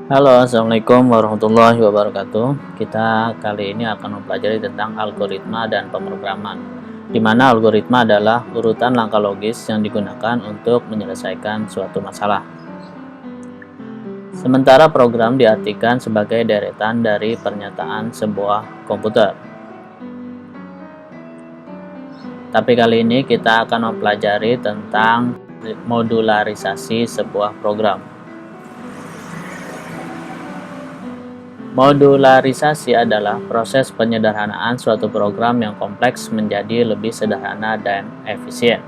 Halo, assalamualaikum warahmatullahi wabarakatuh. Kita kali ini akan mempelajari tentang algoritma dan pemrograman, di mana algoritma adalah urutan langkah logis yang digunakan untuk menyelesaikan suatu masalah. Sementara program diartikan sebagai deretan dari pernyataan sebuah komputer. Tapi kali ini kita akan mempelajari tentang modularisasi sebuah program. Modularisasi adalah proses penyederhanaan suatu program yang kompleks menjadi lebih sederhana dan efisien.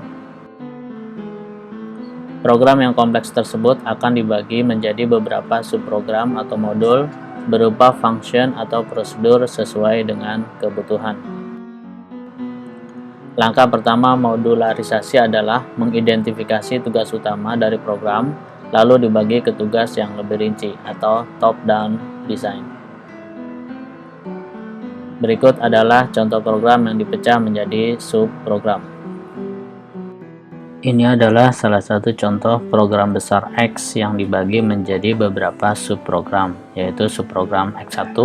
Program yang kompleks tersebut akan dibagi menjadi beberapa subprogram atau modul berupa function atau prosedur sesuai dengan kebutuhan. Langkah pertama modularisasi adalah mengidentifikasi tugas utama dari program, lalu dibagi ke tugas yang lebih rinci atau top-down design. Berikut adalah contoh program yang dipecah menjadi subprogram. Ini adalah salah satu contoh program besar X yang dibagi menjadi beberapa subprogram, yaitu subprogram X1,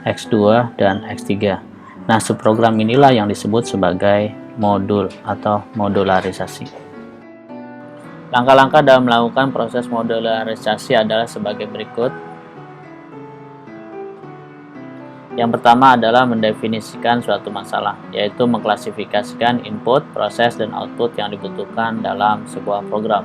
X2, dan X3. Nah, subprogram inilah yang disebut sebagai modul atau modularisasi. Langkah-langkah dalam melakukan proses modularisasi adalah sebagai berikut. Yang pertama adalah mendefinisikan suatu masalah, yaitu mengklasifikasikan input, proses, dan output yang dibutuhkan dalam sebuah program.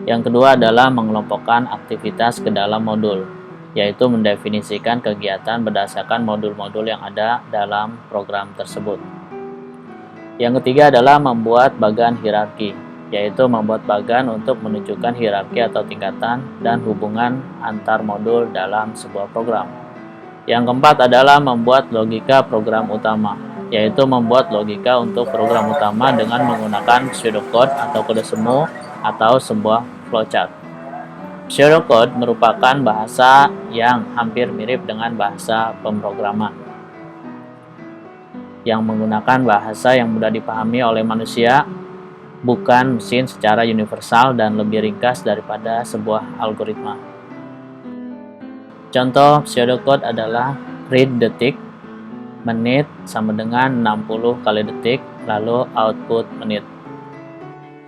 Yang kedua adalah mengelompokkan aktivitas ke dalam modul, yaitu mendefinisikan kegiatan berdasarkan modul-modul yang ada dalam program tersebut. Yang ketiga adalah membuat bagan hierarki, yaitu membuat bagan untuk menunjukkan hierarki atau tingkatan dan hubungan antar modul dalam sebuah program. Yang keempat adalah membuat logika program utama, yaitu membuat logika untuk program utama dengan menggunakan pseudocode atau kode semu atau sebuah flowchart. Pseudocode merupakan bahasa yang hampir mirip dengan bahasa pemrograman, yang menggunakan bahasa yang mudah dipahami oleh manusia, bukan mesin secara universal dan lebih ringkas daripada sebuah algoritma. Contoh pseudocode adalah read detik, menit sama dengan 60 kali detik, lalu output menit.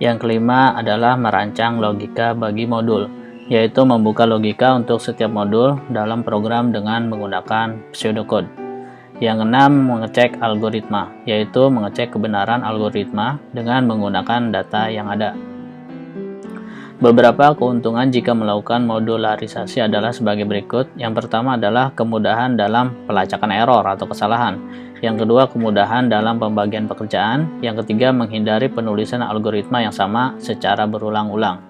Yang kelima adalah merancang logika bagi modul, yaitu membuka logika untuk setiap modul dalam program dengan menggunakan pseudocode. Yang keenam, mengecek algoritma, yaitu mengecek kebenaran algoritma dengan menggunakan data yang ada. Beberapa keuntungan jika melakukan modularisasi adalah sebagai berikut. Yang pertama adalah kemudahan dalam pelacakan error atau kesalahan. Yang kedua, kemudahan dalam pembagian pekerjaan. Yang ketiga, menghindari penulisan algoritma yang sama secara berulang-ulang.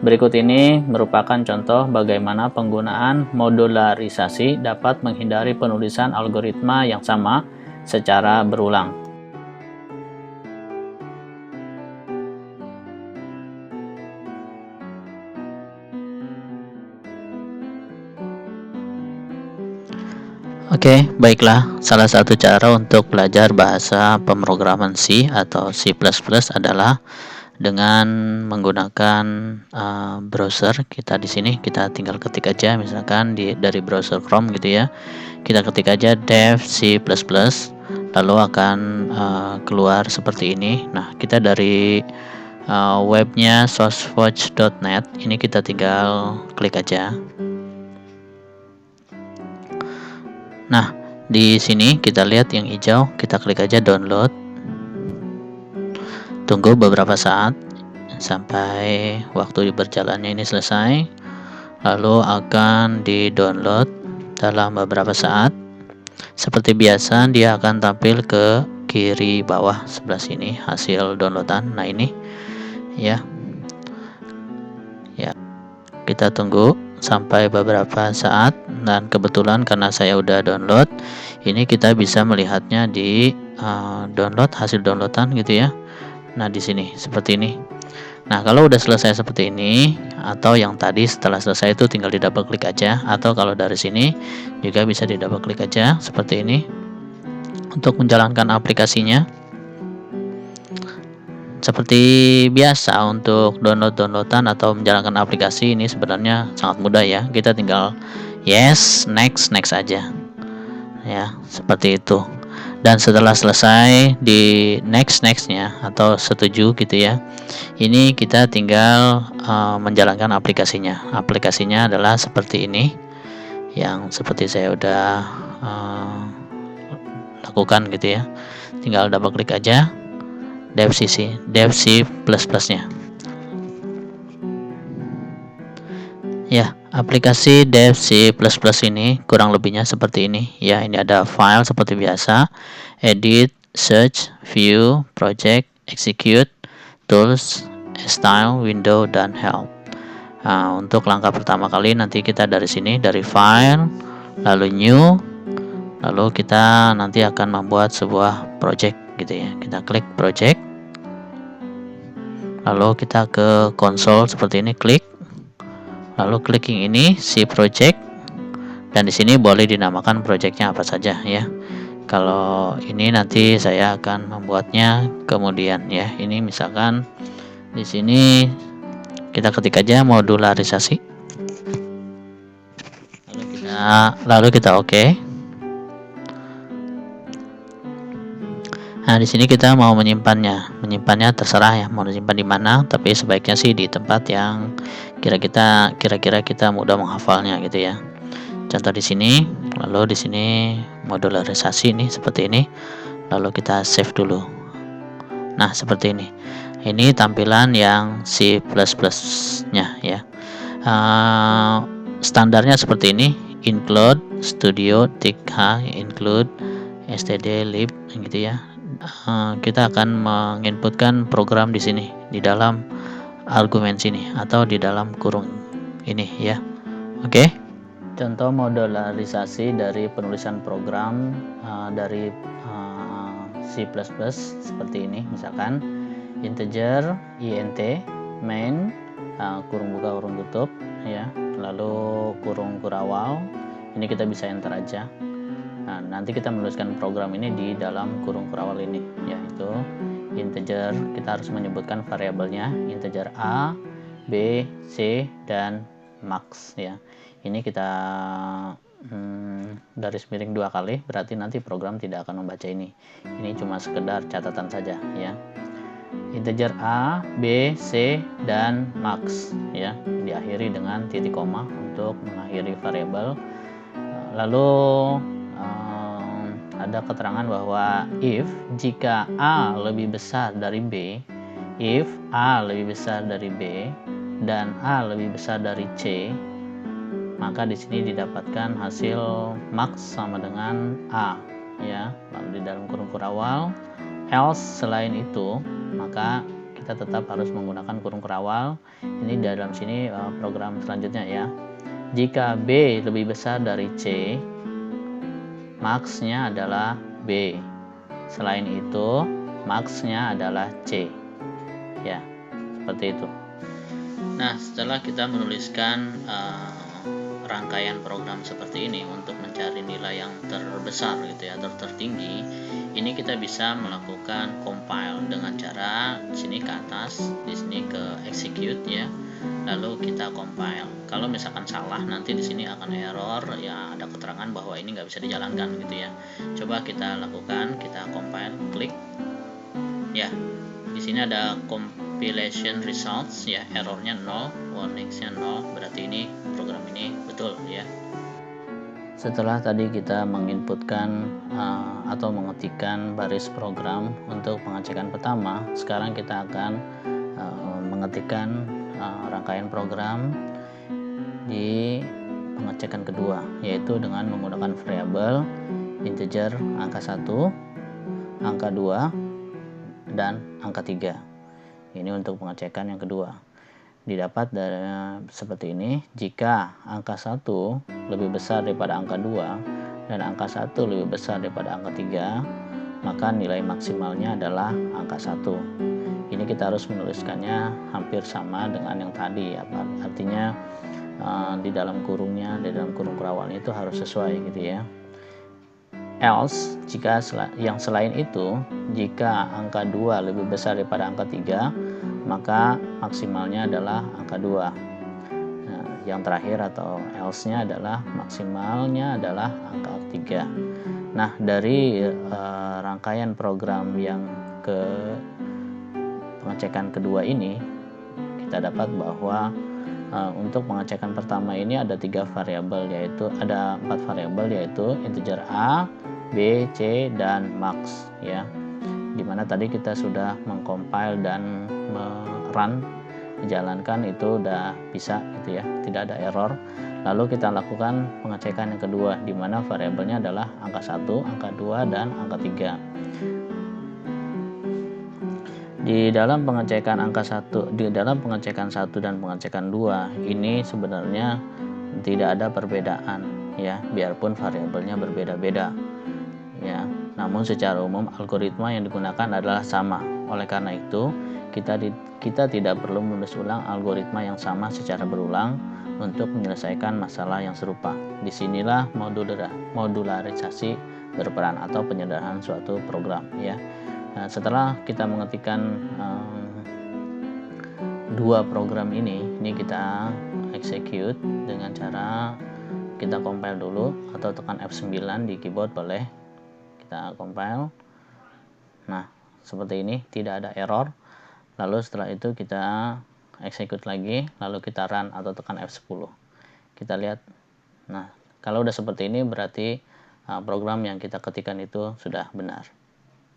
Berikut ini merupakan contoh bagaimana penggunaan modularisasi dapat menghindari penulisan algoritma yang sama secara berulang. Oke, baiklah. Salah satu cara untuk belajar bahasa pemrograman C atau C++ adalah dengan menggunakan browser. Kita di sini kita tinggal ketik aja, misalkan dari browser Chrome gitu ya. Kita ketik aja dev C++, lalu akan keluar seperti ini. Nah, kita dari webnya sourcewatch.net. Ini kita tinggal klik aja. Nah, di sini kita lihat yang hijau, kita klik aja download. Tunggu beberapa saat sampai waktu berjalannya ini selesai. Lalu akan di-download dalam beberapa saat. Seperti biasa, dia akan tampil ke kiri bawah sebelah sini hasil downloadan. Nah, ini ya. Ya. Kita tunggu sampai beberapa saat, dan kebetulan karena saya udah download, ini kita bisa melihatnya di download, hasil downloadan gitu ya. Nah, di sini seperti ini. Nah, kalau udah selesai seperti ini, atau yang tadi setelah selesai itu tinggal di double klik aja, atau kalau dari sini juga bisa di double klik aja seperti ini untuk menjalankan aplikasinya. seperti biasa untuk downloadan atau menjalankan aplikasi ini sebenarnya sangat mudah ya. Kita tinggal yes, next aja. Ya, seperti itu. Dan setelah selesai di nextnya atau setuju gitu ya, ini kita tinggal menjalankan aplikasinya. Aplikasinya adalah seperti ini, yang seperti saya udah lakukan gitu ya. Tinggal double klik aja dev C++ nya. Ya, aplikasi dev C++ ini kurang lebihnya seperti ini ya. Ini ada file seperti biasa, edit, search, view, project, execute, tools, style, window, dan help. Nah, untuk langkah pertama kali nanti kita dari sini, dari file, lalu new, lalu kita nanti akan membuat sebuah project gitu ya. Kita klik project, lalu kita ke konsol seperti ini, klik, lalu clicking ini si project, dan di sini boleh dinamakan projectnya apa saja ya. Kalau ini nanti saya akan membuatnya kemudian ya. Ini misalkan di sini kita ketik aja modularisasi, lalu kita oke. Nah, di sini kita mau menyimpannya terserah ya, mau disimpan di mana, tapi sebaiknya sih di tempat yang kira-kira kita mudah menghafalnya gitu ya. Contoh di sini, lalu di sini modularisasi ini seperti ini, lalu kita save dulu. Nah, seperti ini. Ini tampilan yang C++-nya ya. Standarnya seperti ini, include, studio, tick h, include, std, lib gitu ya. Kita akan menginputkan program di sini di dalam argumen sini atau di dalam kurung ini ya. Oke. Contoh modularisasi dari penulisan program dari C++ seperti ini, misalkan integer int main kurung buka kurung tutup ya, lalu kurung kurawal. Ini kita bisa enter aja. Nah, nanti kita menuliskan program ini di dalam kurung kurawal ini, yaitu integer. Kita harus menyebutkan variabelnya integer a, b, c, dan max ya. Ini kita garis miring 2 kali, berarti nanti program tidak akan membaca ini. Ini cuma sekedar catatan saja ya. Integer a, b, c, dan max ya, diakhiri dengan titik koma untuk mengakhiri variabel. Lalu ada keterangan bahwa if jika A lebih besar dari B, if A lebih besar dari B dan A lebih besar dari C, maka di sini didapatkan hasil max sama dengan A ya. Lalu di dalam kurung kurawal, else selain itu, maka kita tetap harus menggunakan kurung kurawal. Ini di dalam sini program selanjutnya ya. Jika B lebih besar dari C, max-nya adalah B. Selain itu, max-nya adalah C. Ya, seperti itu. Nah, setelah kita menuliskan rangkaian program seperti ini untuk mencari nilai yang terbesar gitu ya, atau tertinggi, ini kita bisa melakukan compile dengan cara di sini ke atas, di sini ke execute ya. Lalu kita compile. Kalau misalkan salah, nanti di sini akan error ya, ada keterangan bahwa ini nggak bisa dijalankan gitu ya. Coba kita lakukan, kita compile, klik. Ya, di sini ada compilation results ya, errornya 0, warningsnya 0, berarti ini program ini betul ya. Setelah tadi kita menginputkan atau mengetikkan baris program untuk pengecekan pertama, sekarang kita akan mengetikkan rangkaian program di pengecekan kedua, yaitu dengan menggunakan variabel integer angka 1, angka 2, dan angka 3. Ini untuk pengecekan yang kedua. Didapat dari seperti ini, jika angka 1 lebih besar daripada angka 2 dan angka 1 lebih besar daripada angka 3, maka nilai maksimalnya adalah angka 1. Ini kita harus menuliskannya hampir sama dengan yang tadi ya, artinya di dalam kurungnya, di dalam kurung kurawalnya itu harus sesuai gitu ya. else jika yang selain itu, jika angka 2 lebih besar daripada angka 3, maka maksimalnya adalah angka 2. Nah, yang terakhir atau else-nya adalah maksimalnya adalah angka 3. Nah, dari rangkaian program yang pengecekan kedua ini, kita dapat bahwa untuk pengecekan pertama ini ada 3 variabel, yaitu ada 4 variabel, yaitu integer a, b, c, dan max, ya. Dimana tadi kita sudah mengcompile dan run, dijalankan, itu udah bisa gitu ya, tidak ada error. Lalu kita lakukan pengecekan yang kedua, dimana variabelnya adalah angka 1, angka 2, dan angka 3. Di dalam pengecekan pengecekan 1 dan pengecekan 2 ini sebenarnya tidak ada perbedaan, ya, biarpun variabelnya berbeda-beda, ya. Namun secara umum algoritma yang digunakan adalah sama. Oleh karena itu, kita tidak perlu menulis ulang algoritma yang sama secara berulang untuk menyelesaikan masalah yang serupa. Disinilah modularisasi berperan atau penyederhanaan suatu program, ya. Nah, setelah kita mengetikkan dua program ini kita execute dengan cara kita compile dulu, atau tekan F9 di keyboard boleh. Kita compile. Nah, seperti ini, tidak ada error. Lalu setelah itu kita execute lagi, lalu kita run atau tekan F10. Kita lihat. Nah, kalau udah seperti ini berarti program yang kita ketikkan itu sudah benar.